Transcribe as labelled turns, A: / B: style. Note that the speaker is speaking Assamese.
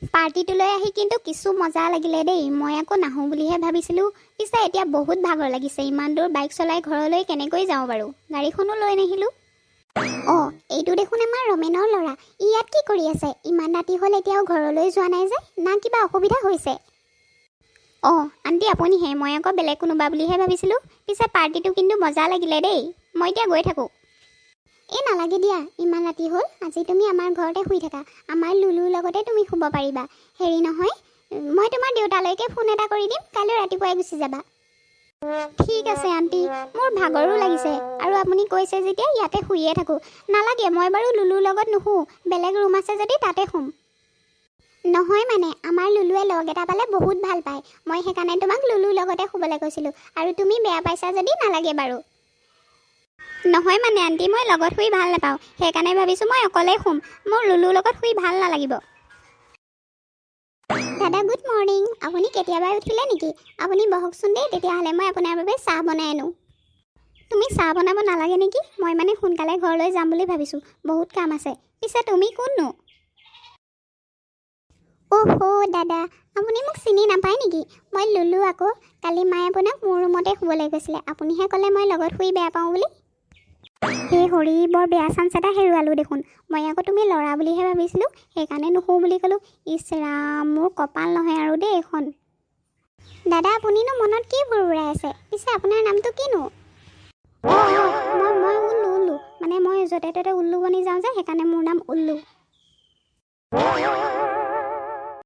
A: পাৰ্টিটোলৈ আহি কিন্তু কিছু মজা লাগিলে দেই। মই আকৌ নাহোঁ বুলিহে ভাবিছিলোঁ। পিছে এতিয়া বহুত ভাগৰ লাগিছে। ইমান দূৰ বাইক চলাই ঘৰলৈ কেনেকৈ যাওঁ বাৰু? গাড়ীখনো লৈ নাহিলোঁ। অঁ, এইটো দেখোন আমাৰ ৰমেনৰ ল'ৰা। ই ইয়াত কি কৰি আছে? ইমান ৰাতি হ'ল এতিয়াও ঘৰলৈ যোৱা নাই যে? না কিবা অসুবিধা হৈছে? অঁ, আণ্টি আপুনিহে। মই আকৌ বেলেগ কোনোবা বুলিহে ভাবিছিলোঁ। পিছে পাৰ্টিটো কিন্তু মজা লাগিলে দেই। মই এতিয়া গৈ থাকোঁ। এই নালাগে দিয়া, ইমান ৰাতি হ'ল। আজি তুমি আমাৰ ঘৰতে শুই থাকা। আমাৰ লুলুৰ লগতে তুমি শুব পাৰিবা। হেৰি নহয়, মই তোমাৰ দেউতালৈকে ফোন এটা কৰি দিম, কাইলৈ ৰাতিপুৱাই গুচি যাবা। ঠিক আছে আণ্টি, মোৰ ভাগৰো লাগিছে আৰু আপুনি কৈছে যেতিয়া ইয়াতে শুইয়ে থাকোঁ। নালাগে, মই বাৰু লুলুৰ লগত নুশুওঁ। বেলেগ ৰুম আছে যদি তাতে শুম। নহয় মানে, আমাৰ লুলুৱে লগ এটা পালে বহুত ভাল পায়। মই সেইকাৰণে তোমাক লুলুৰ লগতে শুবলৈ কৈছিলোঁ। আৰু তুমি বেয়া পাইছা যদি নালাগে বাৰু। নহয় মানে আণ্টি, মই লগত শুই ভাল নাপাওঁ। সেইকাৰণে ভাবিছোঁ মই অকলেই শুম। মোৰ লুলুৰ লগত শুই ভাল নালাগিব। দাদা গুড মৰ্ণিং। আপুনি কেতিয়াবা উঠিলে নেকি? আপুনি বহকচোন দেই, তেতিয়াহ'লে মই আপোনাৰ বাবে চাহ বনাই আনো। তুমি চাহ বনাব নালাগে নেকি? মই মানে সোনকালে ঘৰলৈ যাম বুলি ভাবিছোঁ। বহুত কাম আছে। পিছে তুমি কোননো? অ'হ' দাদা, আপুনি মোক চিনি নাপায় নেকি? মই লুলু আকৌ। কালি মায়ে আপোনাক মোৰ ৰুমতে শুবলৈ কৈছিলে। আপুনিহে ক'লে মই লগত শুই বেয়া পাওঁ বুলি। সেই হৰি, বৰ বেয়া চান্স এটা হেৰুৱালোঁ দেখোন। মই আকৌ তুমি ল'ৰা বুলিহে ভাবিছিলোঁ। সেইকাৰণে নুশুওঁ বুলি ক'লোঁ। ইছ ৰাম, মোৰ কপাল নহয় আৰু দেই এইখন। দাদা আপুনিনো মনত কি ভুৰভুৰাই আছে? পিছে আপোনাৰ নামটো কিনো? মই উল্লু। মানে মই য'তে ত'তে উল্লু বনি যাওঁ যে, সেইকাৰণে মোৰ নাম উল্লু।